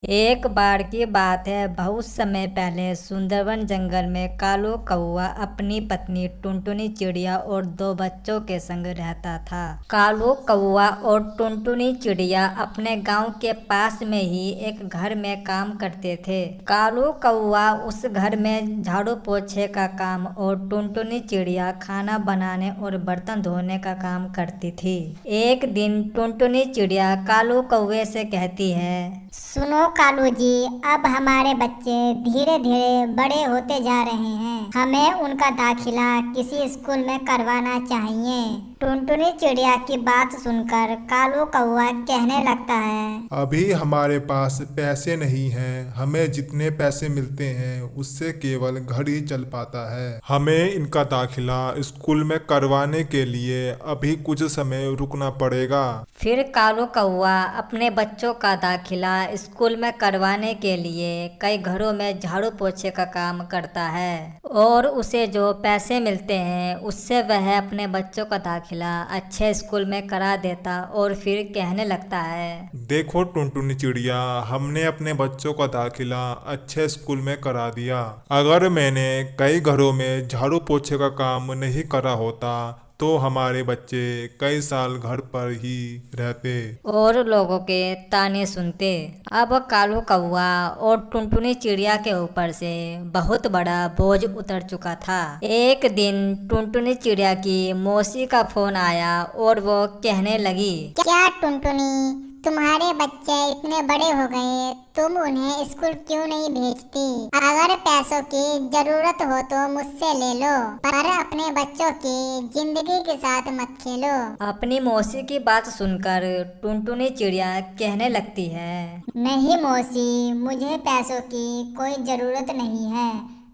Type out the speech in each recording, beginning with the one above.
एक बार की बात है। बहुत समय पहले सुंदरवन जंगल में कालू कौवा अपनी पत्नी टुनटुनी चिड़िया और दो बच्चों के संग रहता था। कालू कौवा और टुनटुनी चिड़िया अपने गांव के पास में ही एक घर में काम करते थे। कालू कौवा उस घर में झाड़ू पोछे का काम और टुनटुनी चिड़िया खाना बनाने और बर्तन धोने का काम करती थी। एक दिन टुनटुनी चिड़िया कालू कौवे से कहती है, सुनो कालू जी, अब हमारे बच्चे धीरे धीरे बड़े होते जा रहे हैं। हमें उनका दाखिला किसी स्कूल में करवाना चाहिए। टुनटुनी चिड़िया की बात सुनकर कालू कौवा कहने लगता है, अभी हमारे पास पैसे नहीं हैं। हमें जितने पैसे मिलते हैं उससे केवल घर ही चल पाता है। हमें इनका दाखिला स्कूल में करवाने के लिए अभी कुछ समय रुकना पड़ेगा। फिर कालू कौवा अपने बच्चों का दाखिला स्कूल में करवाने के लिए कई घरों में झाड़ू पोछे का काम करता है और उसे जो पैसे मिलते हैं उससे वह अपने बच्चों का दाखिला अच्छे स्कूल में करा देता और फिर कहने लगता है, देखो टुनटुनी चिड़िया, हमने अपने बच्चों का दाखिला अच्छे स्कूल में करा दिया। अगर मैंने कई घरों में झाड़ू पोछे का काम नहीं करा होता तो हमारे बच्चे कई साल घर पर ही रहते और लोगों के ताने सुनते। अब कालू कौवा और टुनटुनी चिड़िया के ऊपर से बहुत बड़ा बोझ उतर चुका था। एक दिन टुनटुनी चिड़िया की मौसी का फोन आया और वो कहने लगी, क्या टुनटुनी, तुम्हारे बच्चे इतने बड़े हो गए, तुम उन्हें स्कूल क्यों नहीं भेजती? अगर पैसों की जरूरत हो तो मुझसे ले लो, पर अपने बच्चों की जिंदगी के साथ मत खेलो। अपनी मौसी की बात सुनकर टुनटुनी चिड़िया कहने लगती है, नहीं मौसी, मुझे पैसों की कोई जरूरत नहीं है।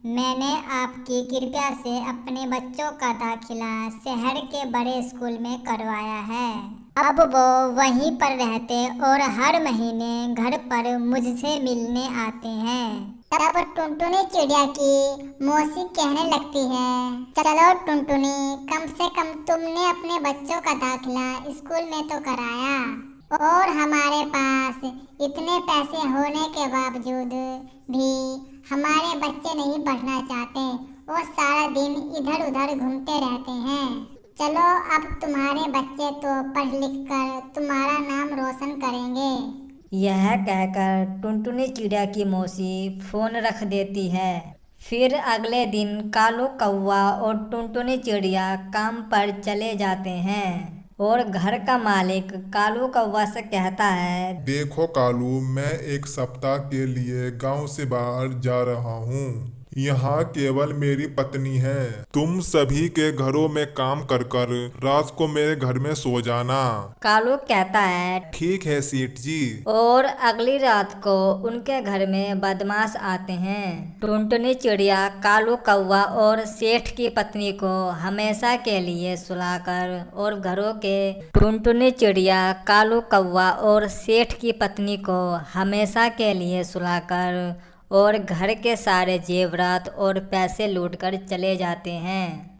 मैंने आपकी कृपा से अपने बच्चों का दाखिला शहर के बड़े स्कूल में करवाया है। अब वो वहीं पर रहते और हर महीने घर पर मुझसे मिलने आते हैं। तब टुनटुनी चिड़िया की मौसी कहने लगती है, चलो टुनटुनी, कम से कम तुमने अपने बच्चों का दाखिला स्कूल में तो कराया और हमारे पास इतने पैसे होने के बावजूद भी हमारे बच्चे नहीं पढ़ना चाहते। वो सारा दिन इधर उधर घूमते रहते हैं। चलो अब तुम्हारे बच्चे तो पढ़ लिख कर तुम्हारा नाम रोशन करेंगे। यह कहकर टुनटुनी चिड़िया की मौसी फोन रख देती है। फिर अगले दिन कालू कौवा और टुनटुनी चिड़िया काम पर चले जाते हैं और घर का मालिक कालू कौवा से कहता है, देखो कालू, मैं एक सप्ताह के लिए गांव से बाहर जा रहा हूँ। यहाँ केवल मेरी पत्नी है। तुम सभी के घरों में काम कर कर रात को मेरे घर में सो जाना। कालू कहता है, ठीक है सेठ जी। और अगली रात को उनके घर में बदमाश आते हैं। टुनटुनी चिड़िया कालू कौवा और सेठ की पत्नी को हमेशा के लिए सुलाकर और घरों के टुनटुनी चिड़िया कालू कौवा और सेठ की पत्नी को हमेशा के लिए सुलाकर और घर के सारे जेवरात और पैसे लूटकर चले जाते हैं।